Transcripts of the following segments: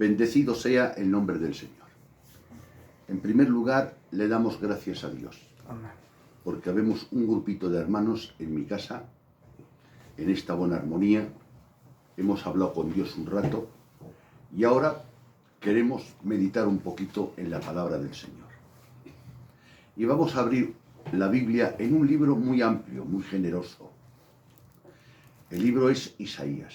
Bendecido sea el nombre del Señor. En primer lugar, le damos gracias a Dios, porque vemos un grupito de hermanos en mi casa, en esta buena armonía. Hemos hablado con Dios un rato y ahora queremos meditar un poquito en la palabra del Señor. Y vamos a abrir la Biblia en un libro muy amplio, muy generoso. El libro es Isaías.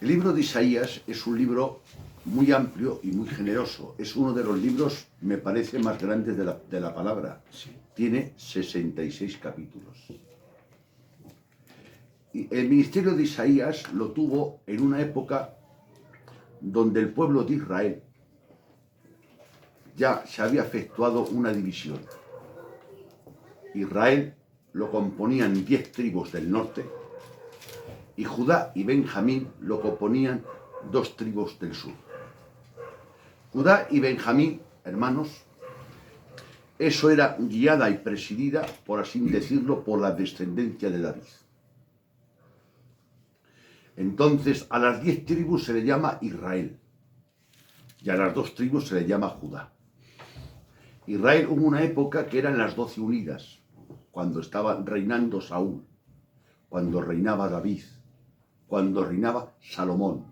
El libro de Isaías es un libro muy amplio y muy generoso. Es uno de los libros, me parece, más grandes de la palabra. Sí. Tiene 66 capítulos. Y el ministerio de Isaías lo tuvo en una época donde el pueblo de Israel ya se había efectuado una división. Israel lo componían 10 tribus del norte y Judá y Benjamín lo componían 2 tribus del sur. Judá y Benjamín, hermanos, eso era guiada y presidida, por así decirlo, por la descendencia de David. Entonces a las 10 tribus se le llama Israel y a las 2 tribus se le llama Judá. Israel hubo una época que eran las 12 unidas, cuando estaba reinando Saúl, cuando reinaba David, cuando reinaba Salomón,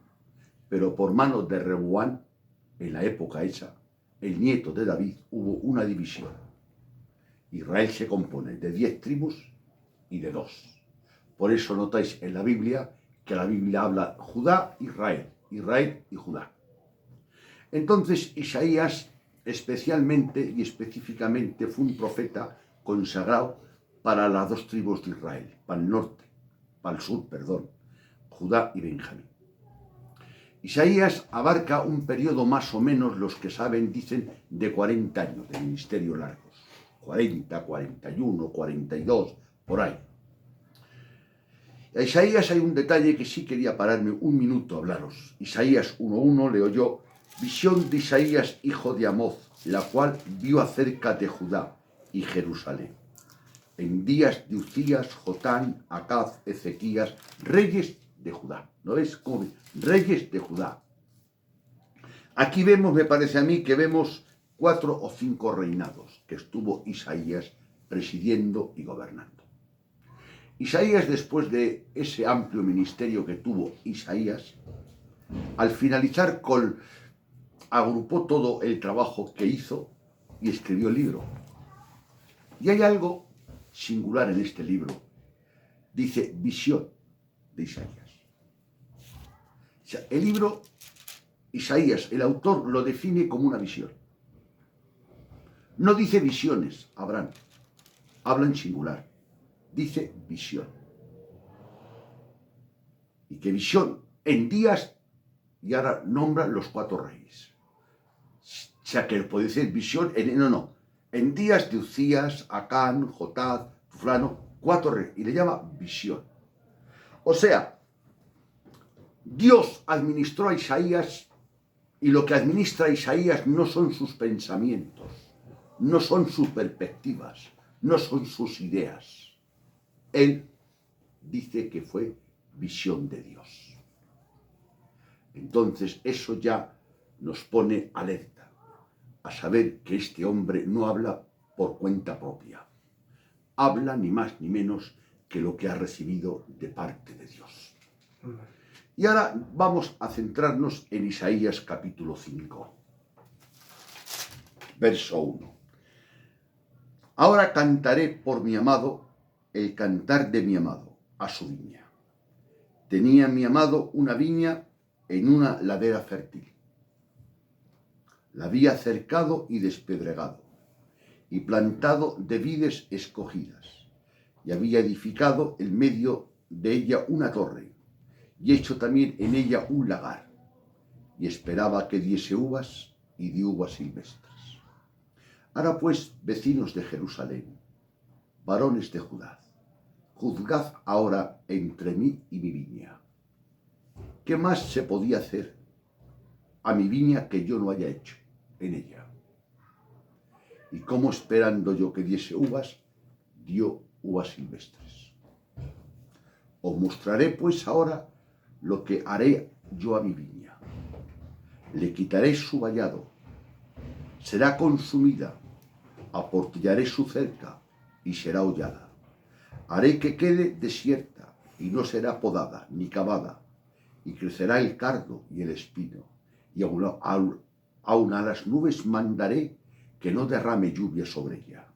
pero por mano de Rehoboam, en la época esa, el nieto de David, hubo una división. Israel se compone de 10 tribus y de 2. Por eso notáis en la Biblia que la Biblia habla Judá, Israel, Israel y Judá. Entonces Isaías especialmente y específicamente fue un profeta consagrado para las 2 tribus de Israel, para el norte, para el sur, perdón, Judá y Benjamín. Isaías abarca un periodo más o menos, los que saben dicen, de 40 años de ministerio largos. 40, 41, 42, por ahí. A Isaías hay un detalle que sí quería pararme un minuto a hablaros. Isaías 1.1 leo yo: visión de Isaías, hijo de Amoz, la cual vio acerca de Judá y Jerusalén, en días de Uzías, Jotán, Acaz, Ezequías, reyes de Judá. ¿No ves cómo ves? Reyes de Judá. Aquí vemos, me parece a mí, que vemos 4 o 5 reinados que estuvo Isaías presidiendo y gobernando. Isaías, después de ese amplio ministerio que tuvo Isaías, al finalizar agrupó todo el trabajo que hizo y escribió el libro. Y hay algo singular en este libro. Dice visión de Isaías. O sea, el libro, Isaías, el autor, lo define como una visión. No dice visiones, Abraham. Habla en singular. Dice visión. Y que visión en días, y ahora nombra los 4 reyes. O sea, que puede decir visión, en días de Uzías, Acán, Jotad, fulano, 4 reyes, y le llama visión. O sea, Dios administró a Isaías, y lo que administra a Isaías no son sus pensamientos, no son sus perspectivas, no son sus ideas. Él dice que fue visión de Dios. Entonces eso ya nos pone alerta a saber que este hombre no habla por cuenta propia. Habla ni más ni menos que lo que ha recibido de parte de Dios. Y ahora vamos a centrarnos en Isaías capítulo 5, verso 1. Ahora cantaré por mi amado el cantar de mi amado a su viña. Tenía mi amado una viña en una ladera fértil. La había cercado y despedregado, y plantado de vides escogidas, y había edificado en medio de ella una torre, y hecho también en ella un lagar, y esperaba que diese uvas, y dio uvas silvestres. Ahora pues, vecinos de Jerusalén, varones de Judá, juzgad ahora entre mí y mi viña. ¿Qué más se podía hacer a mi viña que yo no haya hecho en ella? Y como esperando yo que diese uvas, dio uvas silvestres. Os mostraré pues ahora lo que haré yo a mi viña. Le quitaré su vallado, será consumida, aportillaré su cerca y será hollada. Haré que quede desierta y no será podada ni cavada, y crecerá el cardo y el espino, y aun a las nubes mandaré que no derrame lluvia sobre ella.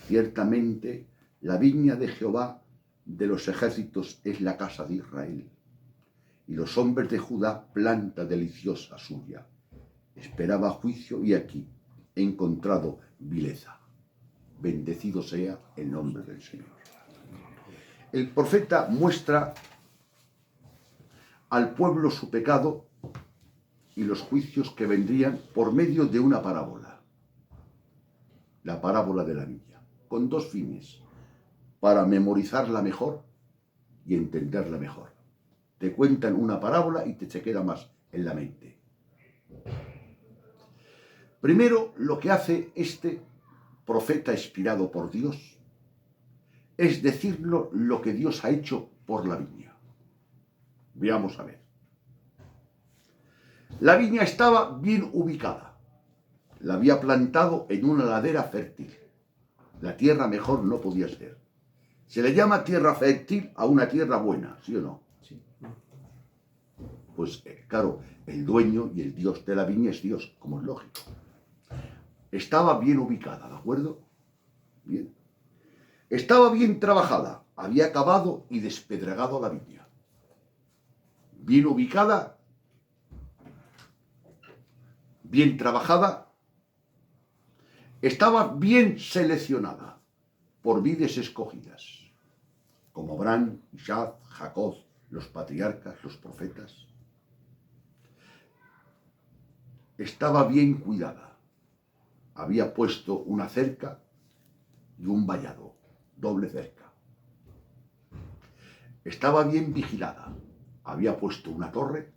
Ciertamente la viña de Jehová de los ejércitos es la casa de Israel, y los hombres de Judá planta deliciosa suya. Esperaba juicio y aquí he encontrado vileza. Bendecido sea el nombre del Señor. El profeta muestra al pueblo su pecado y los juicios que vendrían por medio de una parábola. La parábola de la viña, con dos fines: para memorizarla mejor y entenderla mejor. Te cuentan una parábola y te se queda más en la mente. Primero, lo que hace este profeta inspirado por Dios es decirnos lo que Dios ha hecho por la viña. Veamos a ver. La viña estaba bien ubicada. La había plantado en una ladera fértil. La tierra mejor no podía ser. Se le llama tierra fértil a una tierra buena, ¿sí o no? Sí. Pues claro, el dueño y el Dios de la viña es Dios, como es lógico. Estaba bien ubicada, ¿de acuerdo? Bien. Estaba bien trabajada. Había cavado y despedregado la viña. Bien ubicada, bien trabajada, estaba bien seleccionada por vides escogidas, como Abraham, Isaac, Jacob, los patriarcas, los profetas. Estaba bien cuidada. Había puesto una cerca y un vallado, doble cerca. Estaba bien vigilada. Había puesto una torre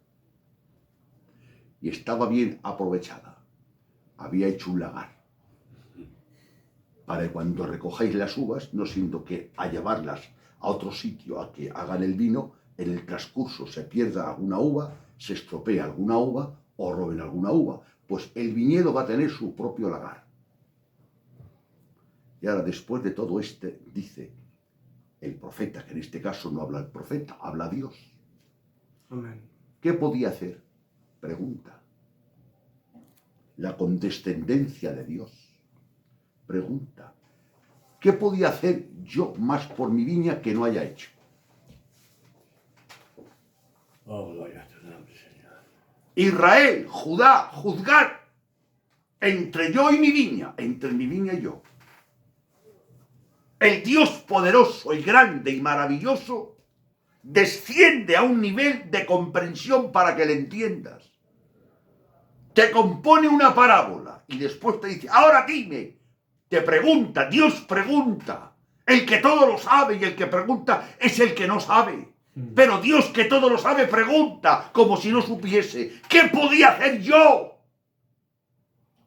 y estaba bien aprovechada. Había hecho un lagar para que cuando recojáis las uvas, no siendo que a llevarlas a otro sitio a que hagan el vino, en el transcurso se pierda alguna uva, se estropea alguna uva o roben alguna uva. Pues el viñedo va a tener su propio lagar. Y ahora, después de todo dice el profeta, que en este caso no habla el profeta, habla Dios. Amén. ¿Qué podía hacer? Pregunta. La condescendencia de Dios. Pregunta. ¿Qué podía hacer yo más por mi viña que no haya hecho? Oh, gloria a tu nombre, Señor. Israel, Judá, juzgar entre yo y mi viña, entre mi viña y yo. El Dios poderoso y grande y maravilloso desciende a un nivel de comprensión para que le entiendas. Te compone una parábola y después te dice, ahora dime, te pregunta, Dios pregunta. El que todo lo sabe y el que pregunta es el que no sabe. Pero Dios que todo lo sabe pregunta como si no supiese. ¿Qué podía hacer yo?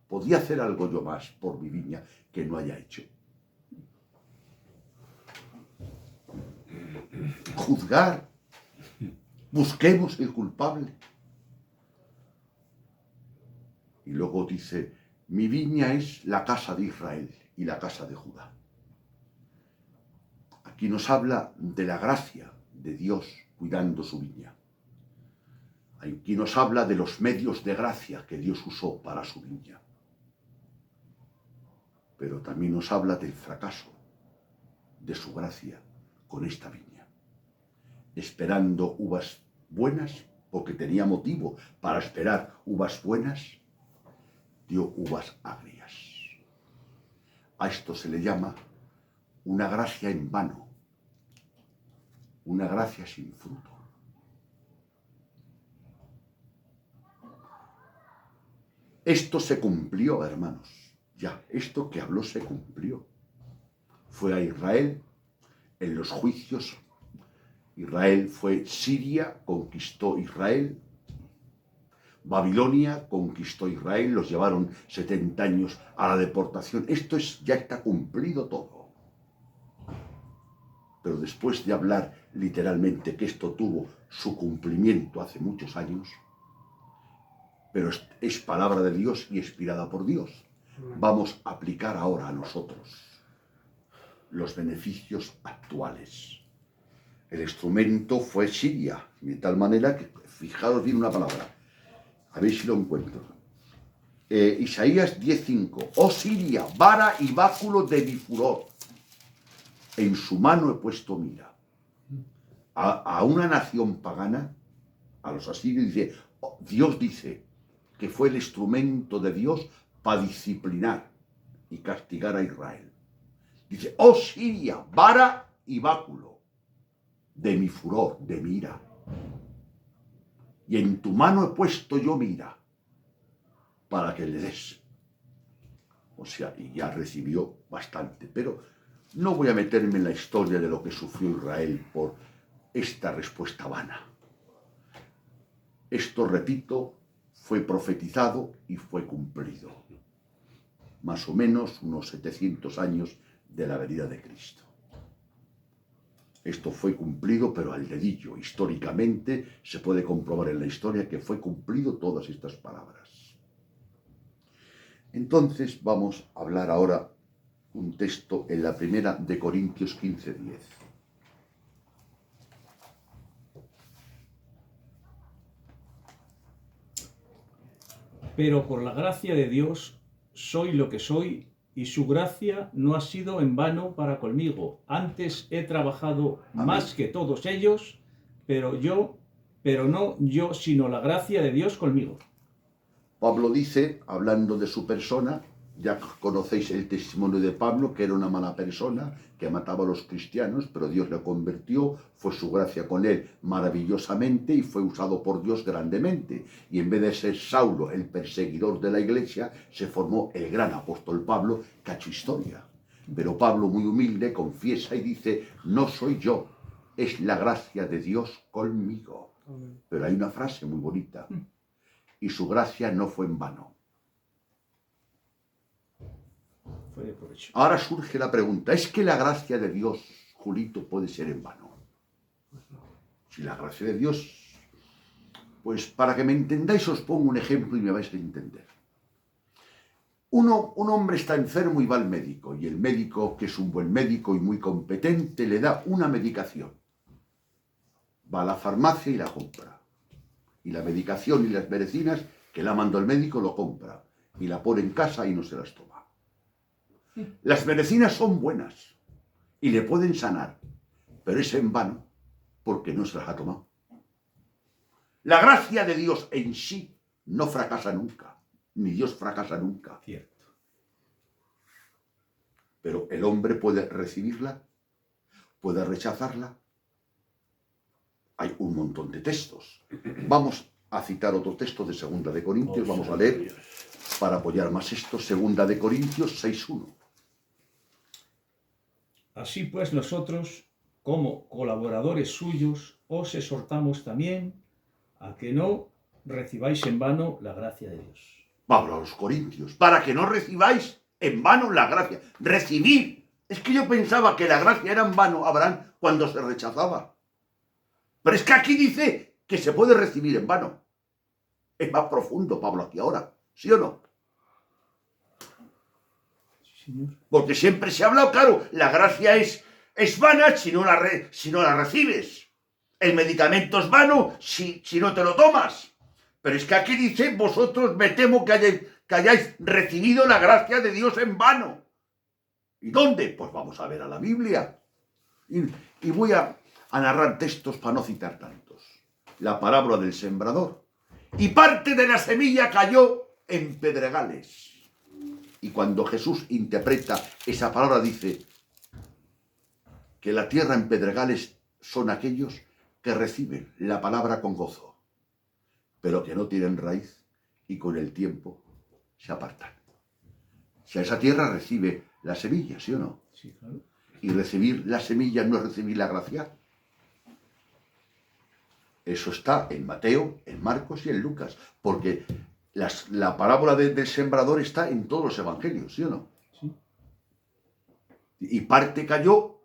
Podía hacer algo yo más por mi viña que no haya hecho. Juzgar. Busquemos el culpable. Y luego dice, mi viña es la casa de Israel y la casa de Judá. Aquí nos habla de la gracia de Dios cuidando su viña. Aquí nos habla de los medios de gracia que Dios usó para su viña. Pero también nos habla del fracaso de su gracia con esta viña. Esperando uvas buenas, porque tenía motivo para esperar uvas buenas, dio uvas agrias. A esto se le llama una gracia en vano, una gracia sin fruto. Esto se cumplió, hermanos. Ya, esto que habló se cumplió. Fue a Israel en los juicios. Israel fue Siria, conquistó Israel. Babilonia conquistó Israel, los llevaron 70 años a la deportación. Esto ya está cumplido todo. Pero después de hablar literalmente que esto tuvo su cumplimiento hace muchos años, pero es palabra de Dios y inspirada por Dios. Vamos a aplicar ahora a nosotros los beneficios actuales. El instrumento fue Siria, de tal manera que, fijaros bien una palabra, a ver si lo encuentro. Isaías 10:5. Oh Siria, vara y báculo de mi furor, en su mano he puesto mira. A una nación pagana, a los asirios, dice, Dios dice que fue el instrumento de Dios para disciplinar y castigar a Israel. Dice, oh Siria, vara y báculo de mi furor, de mi ira. Y en tu mano he puesto yo mira para que le des. O sea, y ya recibió bastante. Pero no voy a meterme en la historia de lo que sufrió Israel por esta respuesta vana. Esto, repito, fue profetizado y fue cumplido. Más o menos unos 700 años de la venida de Cristo. Esto fue cumplido, pero al dedillo. Históricamente se puede comprobar en la historia que fue cumplido todas estas palabras. Entonces vamos a hablar ahora un texto en la primera de Corintios 15:10. Pero por la gracia de Dios soy lo que soy, y su gracia no ha sido en vano para conmigo. Antes he trabajado Amén. más que todos ellos, pero no yo, sino la gracia de Dios conmigo. Pablo dice, hablando de su persona, ya conocéis el testimonio de Pablo, que era una mala persona, que mataba a los cristianos, pero Dios le convirtió, fue su gracia con él maravillosamente y fue usado por Dios grandemente. Y en vez de ser Saulo, el perseguidor de la iglesia, se formó el gran apóstol Pablo, que ha hecho historia. Pero Pablo, muy humilde, confiesa y dice, no soy yo, es la gracia de Dios conmigo. Amén. Pero hay una frase muy bonita, y su gracia no fue en vano. Fue de provecho. Ahora surge la pregunta, ¿es que la gracia de Dios, Julito, puede ser en vano? Si la gracia de Dios, pues para que me entendáis os pongo un ejemplo y me vais a entender. Un hombre está enfermo y va al médico, y el médico, que es un buen médico y muy competente, le da una medicación. Va a la farmacia y la compra. Y la medicación y las medicinas que la mandó el médico lo compra. Y la pone en casa y no se las toma. Las medicinas son buenas y le pueden sanar, pero es en vano porque no se las ha tomado. La gracia de Dios en sí no fracasa nunca, ni Dios fracasa nunca. Cierto. Pero el hombre puede recibirla, puede rechazarla. Hay un montón de textos. Vamos a citar otro texto de 2 de Corintios, vamos a leer para apoyar más esto, 2 de Corintios 6:1. Así pues nosotros, como colaboradores suyos, os exhortamos también a que no recibáis en vano la gracia de Dios. Pablo a los Corintios, para que no recibáis en vano la gracia. Recibir. Es que yo pensaba que la gracia era en vano, Abraham, cuando se rechazaba. Pero es que aquí dice que se puede recibir en vano. Es más profundo, Pablo, aquí ahora. ¿Sí o no? Sí, señor. Porque siempre se ha hablado, claro, la gracia es vana si no la recibes. El medicamento es vano si no te lo tomas. Pero es que aquí dice, vosotros me temo que hayáis recibido la gracia de Dios en vano. ¿Y dónde? Pues vamos a ver a la Biblia. Y voy a narrar textos para no citar tantos. La parábola del sembrador. Y parte de la semilla cayó en pedregales. Y cuando Jesús interpreta esa palabra dice que la tierra en pedregales son aquellos que reciben la palabra con gozo, pero que no tienen raíz y con el tiempo se apartan. Si a esa tierra recibe la semilla, ¿sí o no? Sí, claro. Y recibir la semilla no es recibir la gracia. Eso está en Mateo, en Marcos y en Lucas, porque la parábola del sembrador está en todos los evangelios, ¿sí o no? Sí. Y parte cayó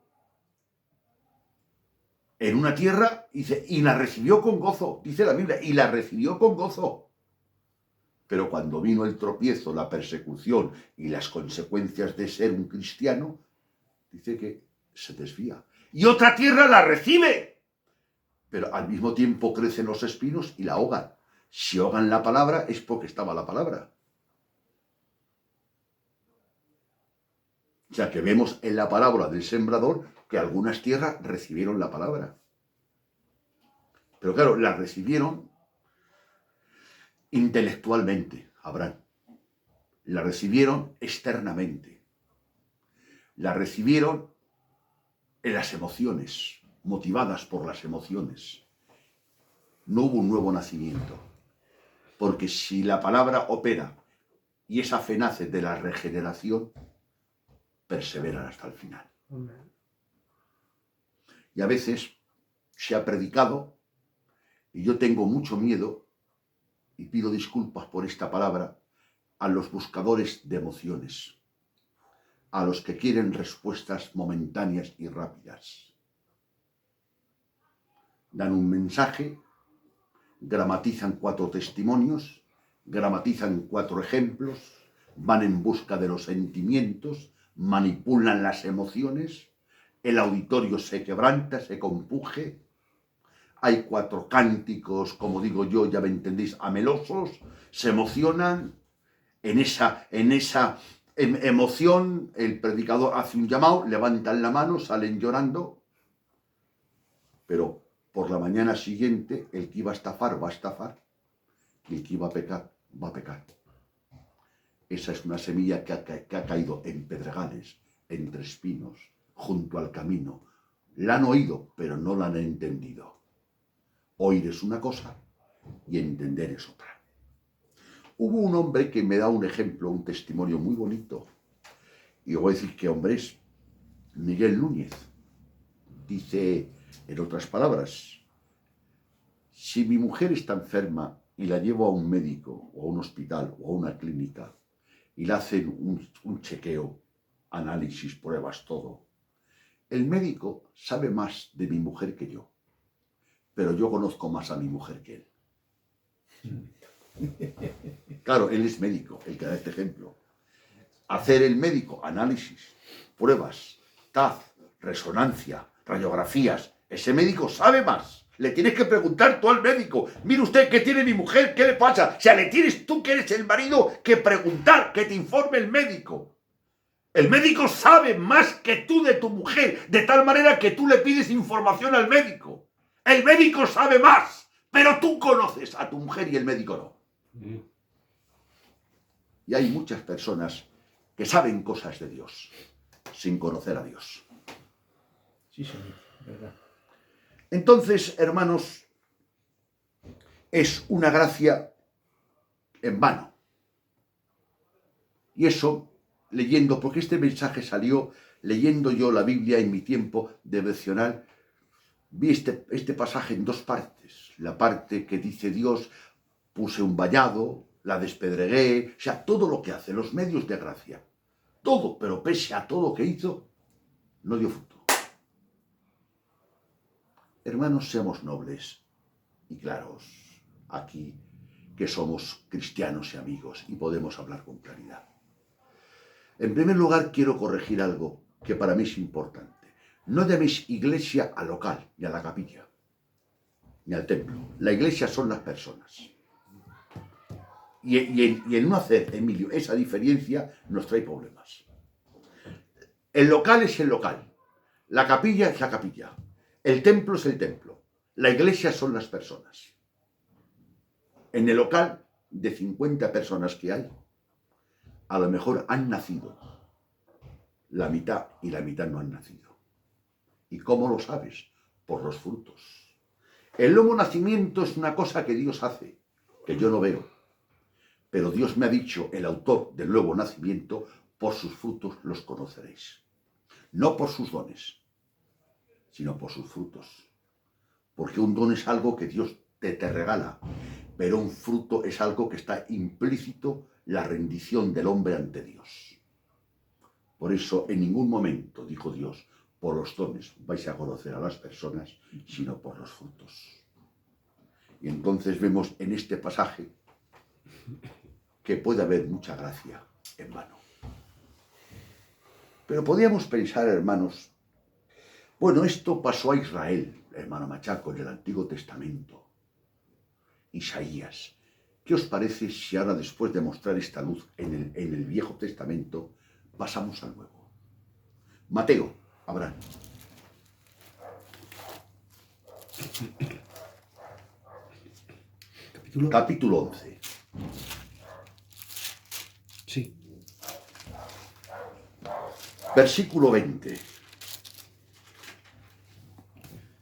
en una tierra Dice, y la recibió con gozo, dice la Biblia, y la recibió con gozo. Pero cuando vino el tropiezo, la persecución y las consecuencias de ser un cristiano, dice que se desvía. Y otra tierra la recibe, pero al mismo tiempo crecen los espinos y la ahogan. Si ahogan la palabra es porque estaba la palabra. O sea que vemos en la parábola del sembrador que algunas tierras recibieron la palabra. Pero claro, la recibieron intelectualmente, Abraham. La recibieron externamente. La recibieron en las emociones, motivadas por las emociones. No hubo un nuevo nacimiento. Porque si la palabra opera y esa fe nace de la regeneración, perseveran hasta el final. Amen. Y a veces se ha predicado, y yo tengo mucho miedo, y pido disculpas por esta palabra, a los buscadores de emociones, a los que quieren respuestas momentáneas y rápidas. Dan un mensaje, gramatizan 4 testimonios, gramatizan 4 ejemplos, van en busca de los sentimientos, manipulan las emociones, el auditorio se quebranta, se compuje, hay 4 cánticos, como digo yo, ya me entendéis, amelosos, se emocionan, en esa emoción el predicador hace un llamado, levantan la mano, salen llorando, pero por la mañana siguiente el que iba a estafar va a estafar y el que iba a pecar va a pecar. Esa es una semilla que ha caído en pedregales, entre espinos, junto al camino. La han oído, pero no la han entendido. Oír es una cosa y entender es otra. Hubo un hombre que me da un ejemplo, un testimonio muy bonito. Y os voy a decir qué hombre es. Miguel Núñez. Dice, en otras palabras, si mi mujer está enferma y la llevo a un médico o a un hospital o a una clínica y le hacen un chequeo, análisis, pruebas, todo, el médico sabe más de mi mujer que yo, pero yo conozco más a mi mujer que él. Claro, él es médico, el que da este ejemplo. Hacer el médico análisis, pruebas, TAC, resonancia, radiografías, ese médico sabe más. Le tienes que preguntar tú al médico, mire usted, ¿qué tiene mi mujer? ¿Qué le pasa? O sea, le tienes tú, que eres el marido, que preguntar, que te informe el médico. El médico sabe más que tú de tu mujer, de tal manera que tú le pides información al médico. El médico sabe más, pero tú conoces a tu mujer y el médico no. Y hay muchas personas que saben cosas de Dios sin conocer a Dios. Sí, señor, verdad. Entonces, hermanos, es una gracia en vano. Y eso, leyendo, porque este mensaje salió leyendo yo la Biblia en mi tiempo devocional, vi este pasaje en 2 partes. La parte que dice Dios, puse un vallado, la despedregué, o sea, todo lo que hace, los medios de gracia. Todo, pero pese a todo que hizo, no dio fruto. Hermanos, seamos nobles y claros aquí, que somos cristianos y amigos y podemos hablar con claridad. En primer lugar, quiero corregir algo que para mí es importante. No llaméis iglesia al local, ni a la capilla, ni al templo. La iglesia son las personas. Y en no hacer, Emilio, esa diferencia nos trae problemas. El local es el local. La capilla es la capilla. El templo es el templo. La iglesia son las personas. En el local, de 50 personas que hay, a lo mejor han nacido la mitad y la mitad no han nacido. ¿Y cómo lo sabes? Por los frutos. El nuevo nacimiento es una cosa que Dios hace, que yo no veo. Pero Dios me ha dicho, el autor del nuevo nacimiento, por sus frutos los conoceréis. No por sus dones, sino por sus frutos. Porque un don es algo que Dios te regala, pero un fruto es algo que está implícito, la rendición del hombre ante Dios. Por eso en ningún momento, dijo Dios, por los dones vais a conocer a las personas, sino por los frutos. Y entonces vemos en este pasaje que puede haber mucha gracia en vano. Pero podríamos pensar, hermanos, bueno, esto pasó a Israel, hermano Machaco, en el Antiguo Testamento. Isaías. ¿Qué os parece si ahora, después de mostrar esta luz en el Viejo Testamento, pasamos al Nuevo? Mateo, Abraham. Capítulo 11. Sí. Versículo 20.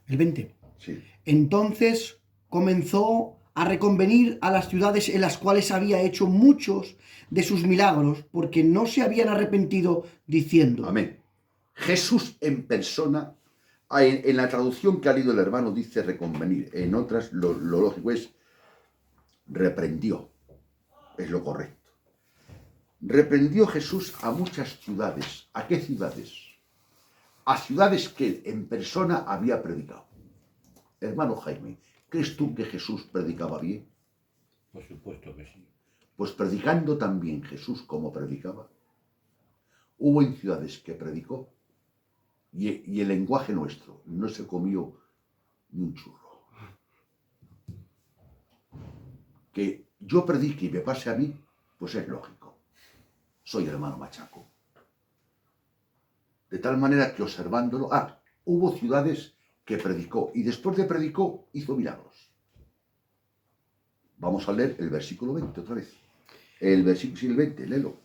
El 20. Sí. Entonces comenzó a reconvenir a las ciudades en las cuales había hecho muchos de sus milagros, porque no se habían arrepentido, diciendo. Amén. Jesús en persona, en la traducción que ha leído el hermano dice reconvenir, en otras lo lógico es reprendió, es lo correcto. Reprendió Jesús a muchas ciudades. ¿A qué ciudades? A ciudades que él en persona había predicado. Hermano Jaime, ¿crees tú que Jesús predicaba bien? Por supuesto que sí. Pues predicando también Jesús como predicaba. Hubo en ciudades que predicó y el lenguaje nuestro no se comió ni un churro. Que yo predique y me pase a mí, pues es lógico. Soy hermano Machaco. De tal manera que observándolo, hubo ciudades que predicó y después de predicó hizo milagros. Vamos a leer el versículo 20 otra vez. El versículo 20, léelo.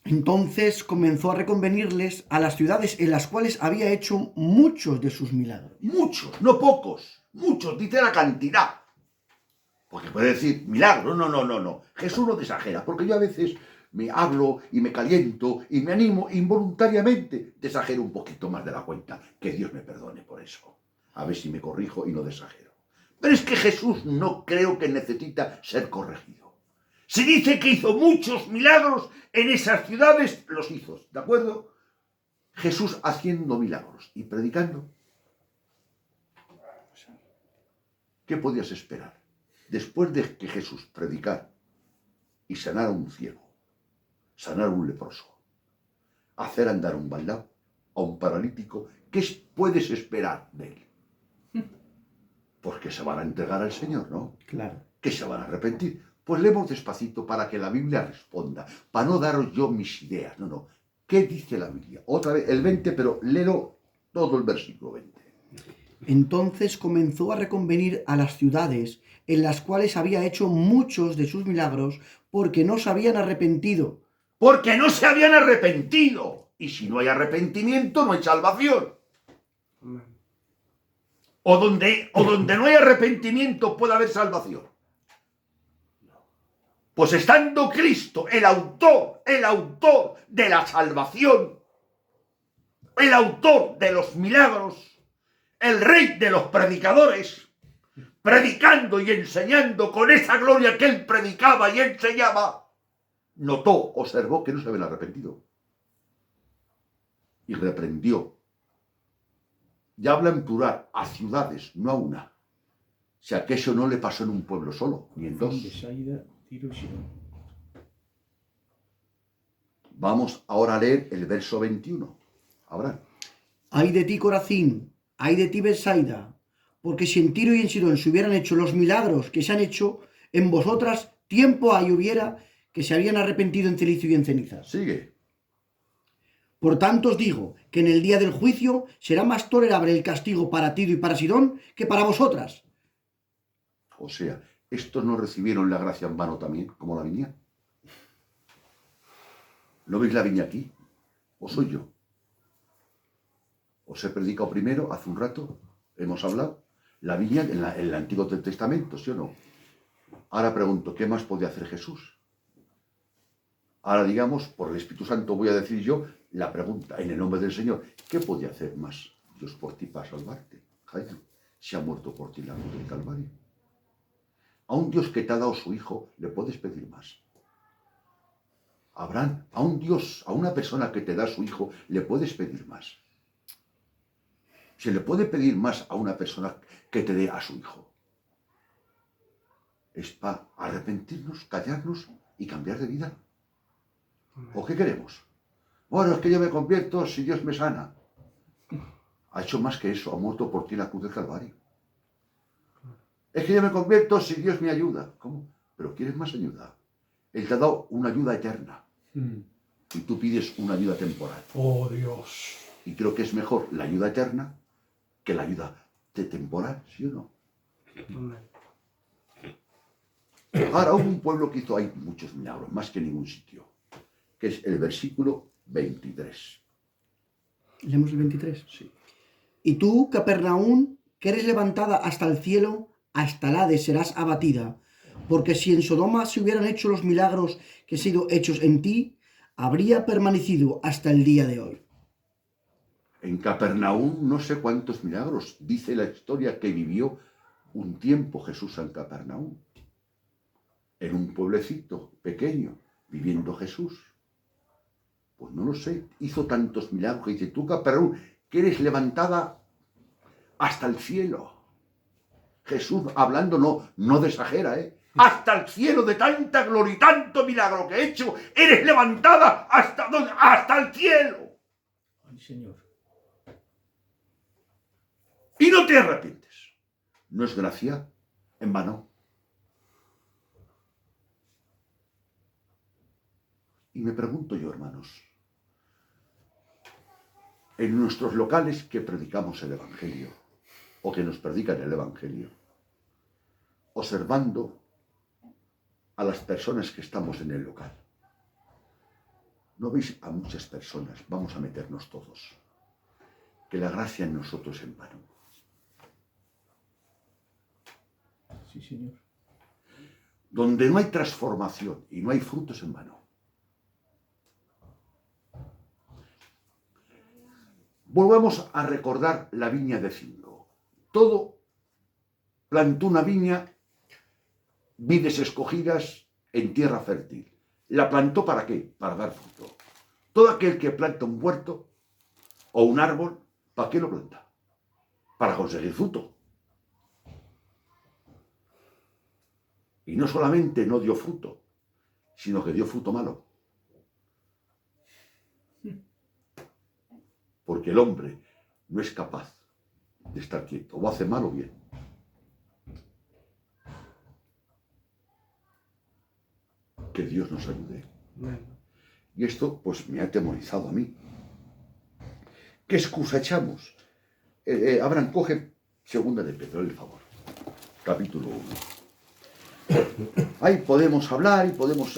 Entonces comenzó a reconvenirles a las ciudades en las cuales había hecho muchos de sus milagros. Muchos, no pocos, muchos, dice la cantidad. Porque puede decir milagro, no. Jesús no te exagera, porque yo a veces me hablo y me caliento y me animo involuntariamente. Te exagero un poquito más de la cuenta, que Dios me perdone por eso. A ver si me corrijo y no desagero. Pero es que Jesús no creo que necesita ser corregido. Si dice que hizo muchos milagros en esas ciudades, los hizo, ¿de acuerdo? Jesús haciendo milagros y predicando. ¿Qué podías esperar? Después de que Jesús predicara y sanara a un ciego, sanar a un leproso, hacer andar a un baldao, a un paralítico, ¿qué puedes esperar de él? Pues que se van a entregar al Señor, ¿no? Claro. Que se van a arrepentir. Pues leemos despacito para que la Biblia responda, para no daros yo mis ideas, no. ¿Qué dice la Biblia? Otra vez, el 20, pero léelo todo el versículo 20. Entonces comenzó a reconvenir a las ciudades en las cuales había hecho muchos de sus milagros, porque no se habían arrepentido. Porque no se habían arrepentido. Y si no hay arrepentimiento, no hay salvación. O donde no hay arrepentimiento puede haber salvación. Pues estando Cristo, el autor de la salvación, el autor de los milagros, el rey de los predicadores, predicando y enseñando con esa gloria que él predicaba y enseñaba, observó que no se habían arrepentido. Y reprendió. Ya habla en plural, a ciudades, no a una. O sea, que eso no le pasó en un pueblo solo, ni en dos. Besaida, Tiro y Sidón. Vamos ahora a leer el verso 21. Abraham. Ay de ti, Corazín, ay de ti, Betsaida, porque si en Tiro y en Sidón se hubieran hecho los milagros que se han hecho, en vosotras tiempo hay hubiera que se habían arrepentido en cilicio y en cenizas. Sigue. Por tanto os digo que en el día del juicio será más tolerable el castigo para Tiro y para Sidón que para vosotras. O sea, estos no recibieron la gracia en vano también, como la viña. ¿No veis la viña aquí? ¿O soy yo? Os he predicado primero, hace un rato, hemos hablado, la viña en el Antiguo Testamento, ¿sí o no? Ahora pregunto, ¿qué más podía hacer Jesús? Ahora digamos, por el Espíritu Santo voy a decir yo la pregunta, en el nombre del Señor, ¿qué podía hacer más Dios por ti para salvarte? Jaime, se ha muerto por ti en la cruz del Calvario. A un Dios que te ha dado su Hijo, ¿le puedes pedir más? Abraham, a un Dios, a una persona que te da su Hijo, ¿le puedes pedir más? ¿Se le puede pedir más a una persona que te dé a su hijo? Es para arrepentirnos, callarnos y cambiar de vida. ¿O qué queremos? Bueno, es que yo me convierto si Dios me sana. Ha hecho más que eso, ha muerto por ti en la cruz del Calvario. Es que yo me convierto si Dios me ayuda. ¿Cómo? ¿Pero quieres más ayuda? Él te ha dado una ayuda eterna. Y tú pides una ayuda temporal. Oh, Dios. Y creo que es mejor la ayuda eterna que la ayuda temporal, ¿sí o no? Ahora hubo un pueblo que hizo ahí muchos milagros, más que en ningún sitio, que es el versículo 23. Leemos el 23. Sí. Y tú, Capernaum, que eres levantada hasta el cielo, hasta el Hades serás abatida, porque si en Sodoma se hubieran hecho los milagros que han sido hechos en ti, habría permanecido hasta el día de hoy. En Capernaum no sé cuántos milagros. Dice la historia que vivió un tiempo Jesús en Capernaum. En un pueblecito pequeño, viviendo Jesús. Pues no lo sé. Hizo tantos milagros que dice, tú Capernaum, que eres levantada hasta el cielo. Jesús hablando no desagera, ¿eh? Hasta el cielo de tanta gloria y tanto milagro que he hecho, eres levantada hasta ¿dónde? Hasta el cielo. Ay, Señor. Y no te arrepientes. ¿No es gracia en vano? Y me pregunto yo, hermanos, en nuestros locales que predicamos el Evangelio, o que nos predican el Evangelio, observando a las personas que estamos en el local, ¿no veis a muchas personas, vamos a meternos todos, que la gracia en nosotros es en vano? Sí, Señor. Donde no hay transformación y no hay frutos en vano. Volvamos a recordar la viña de Cingo. Todo plantó una viña, vides escogidas en tierra fértil. ¿La plantó para qué? Para dar fruto. Todo aquel que planta un huerto o un árbol, ¿para qué lo planta? Para conseguir fruto. Y no solamente no dio fruto, sino que dio fruto malo. Porque el hombre no es capaz de estar quieto, o hace mal o bien. Que Dios nos ayude. Y esto, pues, me ha atemorizado a mí. ¿Qué excusa echamos? Abraham, coge segunda de Pedro, el favor. Capítulo 1. Ahí podemos hablar y podemos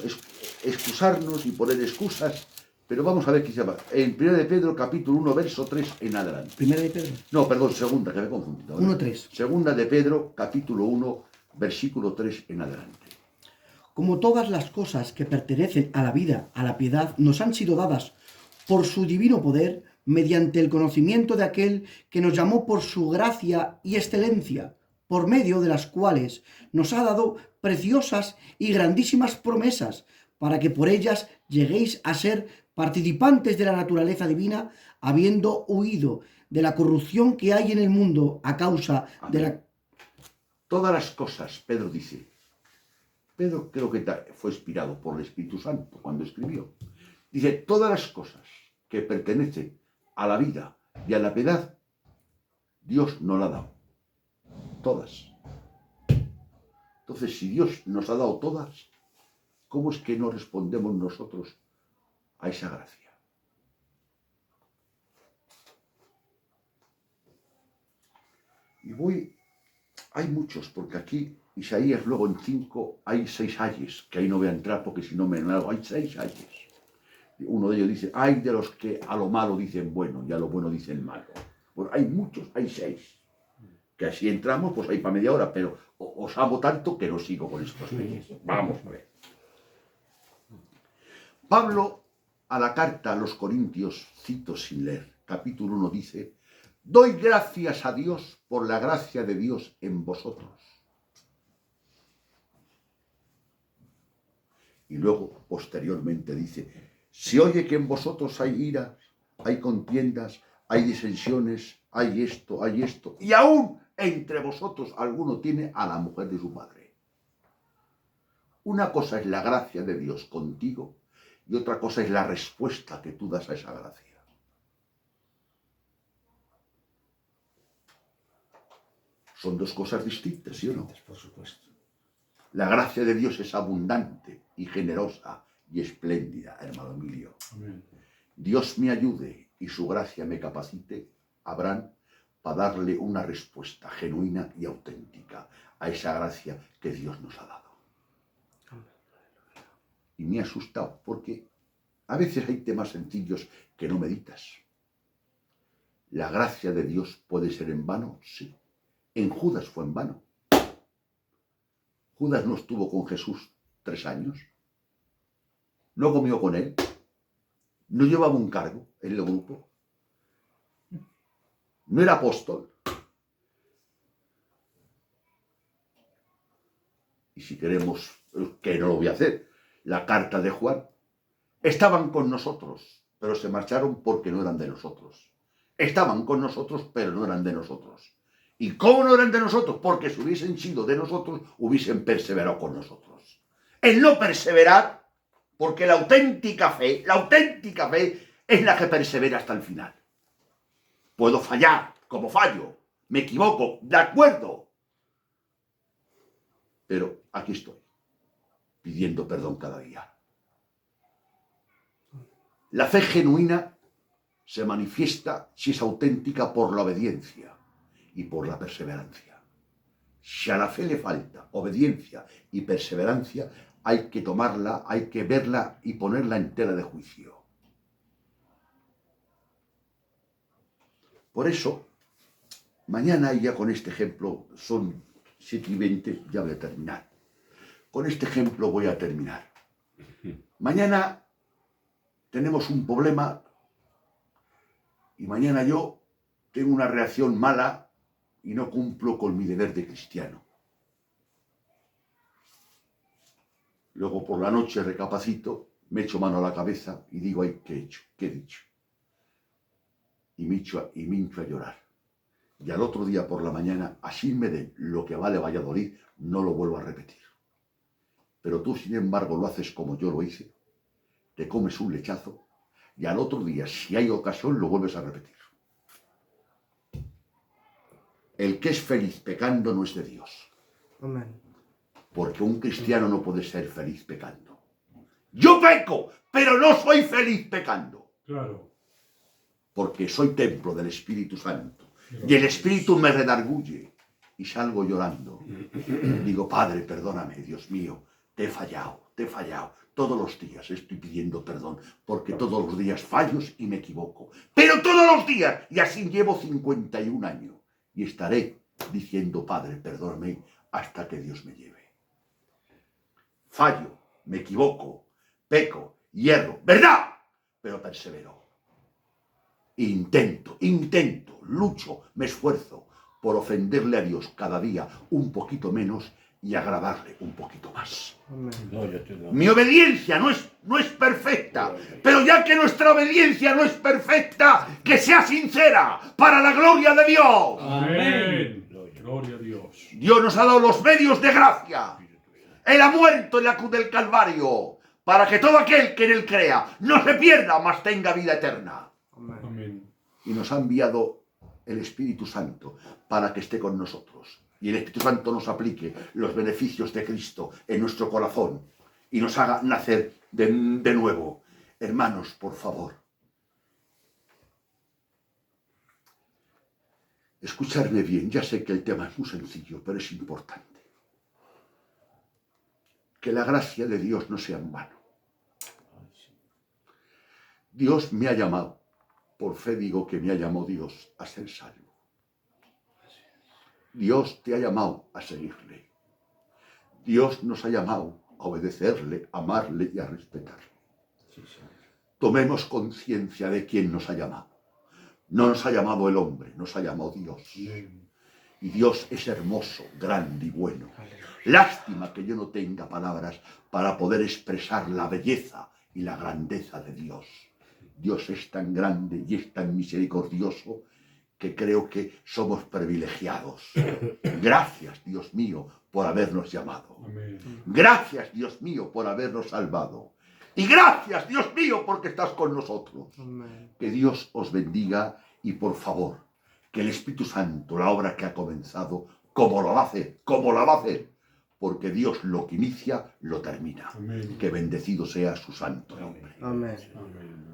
excusarnos y poner excusas, pero vamos a ver qué se llama. En 1 de Pedro, capítulo 1, verso 3 en adelante. Primera de Pedro. No, perdón, segunda, que me he confundido. 1:3. Segunda de Pedro, capítulo 1, versículo 3 en adelante. Como todas las cosas que pertenecen a la vida, a la piedad, nos han sido dadas por su divino poder, mediante el conocimiento de aquel que nos llamó por su gracia y excelencia, por medio de las cuales nos ha dado preciosas y grandísimas promesas, para que por ellas lleguéis a ser participantes de la naturaleza divina, habiendo huido de la corrupción que hay en el mundo a causa de la... Todas las cosas, Pedro dice. Pedro creo que fue inspirado por el Espíritu Santo cuando escribió. Dice, todas las cosas que pertenecen a la vida y a la piedad, Dios nos la ha dado. Todas. Entonces, si Dios nos ha dado todas, ¿cómo es que no respondemos nosotros a esa gracia? Y hay muchos, porque aquí Isaías luego en 5 hay 6 ayes, que ahí no voy a entrar porque si no me enlargo, hay 6 ayes. Uno de ellos dice, hay de los que a lo malo dicen bueno y a lo bueno dicen malo. Pues hay muchos, hay 6. Que así entramos, pues hay para media hora, pero os amo tanto que no sigo con estos ayes. Vamos a ver. Pablo, a la carta a los Corintios, cito sin leer, capítulo 1 dice, doy gracias a Dios por la gracia de Dios en vosotros. Y luego, posteriormente, dice, se oye que en vosotros hay iras, hay contiendas, hay disensiones, hay esto, y aún entre vosotros alguno tiene a la mujer de su padre. Una cosa es la gracia de Dios contigo y otra cosa es la respuesta que tú das a esa gracia. Son dos cosas distintas, ¿sí o no? Por supuesto. La gracia de Dios es abundante y generosa y espléndida, hermano Emilio. Amén. Dios me ayude y su gracia me capacite, Abraham, para darle una respuesta genuina y auténtica a esa gracia que Dios nos ha dado. Y me ha asustado porque a veces hay temas sencillos que no meditas. ¿La gracia de Dios puede ser en vano? Sí. En Judas fue en vano. Judas no estuvo con Jesús 3 años. No comió con él. No llevaba un cargo en el grupo. No era apóstol. Y si queremos, que no lo voy a hacer, la carta de Juan, estaban con nosotros, pero se marcharon porque no eran de nosotros. Estaban con nosotros, pero no eran de nosotros. ¿Y cómo no eran de nosotros? Porque si hubiesen sido de nosotros, hubiesen perseverado con nosotros. El no perseverar, porque la auténtica fe es la que persevera hasta el final. Puedo fallar, como fallo, me equivoco, de acuerdo. Pero aquí estoy, pidiendo perdón cada día. La fe genuina se manifiesta si es auténtica por la obediencia y por la perseverancia. Si a la fe le falta obediencia y perseverancia, hay que tomarla, hay que verla y ponerla en tela de juicio. Por eso, mañana ya con este ejemplo, son 7:20, ya voy a terminar. Con este ejemplo voy a terminar. Mañana tenemos un problema y mañana yo tengo una reacción mala y no cumplo con mi deber de cristiano. Luego por la noche recapacito, me echo mano a la cabeza y digo, ay, ¿qué he hecho? ¿Qué he dicho? Y me hincho a llorar. Y al otro día por la mañana, así me den lo que vale Valladolid, no lo vuelvo a repetir. Pero tú, sin embargo, lo haces como yo lo hice, te comes un lechazo y al otro día, si hay ocasión, lo vuelves a repetir. El que es feliz pecando no es de Dios. Amén. Porque un cristiano no puede ser feliz pecando. Yo peco, pero no soy feliz pecando. Claro. Porque soy templo del Espíritu Santo. Y el Espíritu me redarguye. Y salgo llorando. Digo, Padre, perdóname, Dios mío. Te he fallado. Todos los días estoy pidiendo perdón. Porque todos los días fallos y me equivoco. Pero todos los días. Y así llevo 51 años. Y estaré diciendo, Padre, perdóname, hasta que Dios me lleve. Fallo, me equivoco, peco, hierro, ¿verdad? Pero persevero. Intento, lucho, me esfuerzo por ofenderle a Dios cada día un poquito menos y agradarle un poquito más. Mi obediencia no es perfecta, pero ya que nuestra obediencia no es perfecta, que sea sincera, para la gloria de Dios. Amén. Gloria a Dios. Dios nos ha dado los medios de gracia. Él ha muerto en la cruz del Calvario, para que todo aquel que en él crea no se pierda, mas tenga vida eterna. Amén. Y nos ha enviado el Espíritu Santo para que esté con nosotros. Y el Espíritu Santo nos aplique los beneficios de Cristo en nuestro corazón y nos haga nacer de nuevo. Hermanos, por favor, escucharme bien. Ya sé que el tema es muy sencillo, pero es importante. Que la gracia de Dios no sea en vano. Dios me ha llamado, por fe digo que me ha llamado Dios a ser salvo. Dios te ha llamado a seguirle. Dios nos ha llamado a obedecerle, a amarle y a respetarle. Tomemos conciencia de quién nos ha llamado. No nos ha llamado el hombre, nos ha llamado Dios. Y Dios es hermoso, grande y bueno. Lástima que yo no tenga palabras para poder expresar la belleza y la grandeza de Dios. Dios es tan grande y es tan misericordioso que creo que somos privilegiados. Gracias, Dios mío, por habernos llamado. Amén. Gracias, Dios mío, por habernos salvado. Y gracias, Dios mío, porque estás con nosotros. Amén. Que Dios os bendiga y, por favor, que el Espíritu Santo, la obra que ha comenzado, como la va a hacer, porque Dios lo que inicia, lo termina. Amén. Que bendecido sea su santo nombre. Amén. Amén.